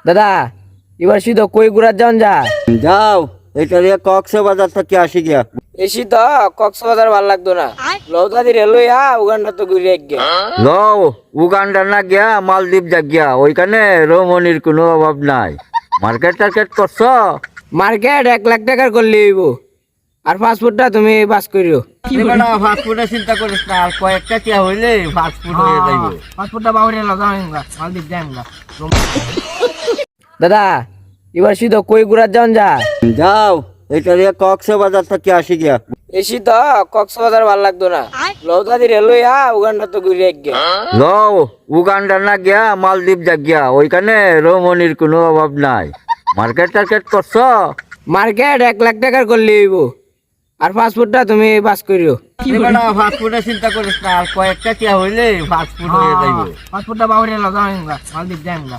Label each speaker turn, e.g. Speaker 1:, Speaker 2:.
Speaker 1: দাদা এবার শীত কই ঘুরার যান যা
Speaker 2: যাও এটা দিয়ে কক্সবাজার থেকে আসি গিয়া।
Speaker 1: এই শীত কক্সবাজার ভাল লাগতো না লৌদাদি রেলইয়া উগান্ডা তো ঘুরে গে
Speaker 2: লও উগান্ডা না গিয়া মালদ্বীপ যা গিয়া, ওইখানে রমণীর কোনো অভাব নাই। মার্কেট টার্কেট করছো?
Speaker 1: মার্কেট 1 লাখ টাকার করলে হইব আর ফাস্টফুডটা তুমি বাস করিও
Speaker 2: ফাস্টফুডের চিন্তা করিস না, আর কয়েকটা টিয়া হইলে ফাস্টফুড হয়ে যাইব।
Speaker 1: ফাস্টফুডটা বাউরে লাগাইঙ্গা মালদ্বীপ যাইঙ্গা দাদা এবার শীত কই ঘুরার যান যা
Speaker 2: যাও এটা দিয়ে কক্সবাজার থেকে আসি গিয়া।
Speaker 1: এই শীত কক্সবাজার ভাল লাগতো না লৌদাদি রেলইয়া উগান্ডা তো ঘুরে গে
Speaker 2: লও উগান্ডা না গিয়া মালদ্বীপ যা গিয়া, ওইখানে রমণীর কোনো অভাব নাই। মার্কেট টার্কেট করছো?
Speaker 1: মার্কেট 1 লাখ টাকার করলে হইব আর ফাস্টফুডটা তুমি বাস করিও
Speaker 2: ফাস্টফুডের চিন্তা করিস না, আর কয়েকটা টিয়া হইলে ফাস্টফুড হয়ে যাইব।
Speaker 1: ফাস্টফুডটা বাউরে লাগাইঙ্গা মালদ্বীপ যাইঙ্গা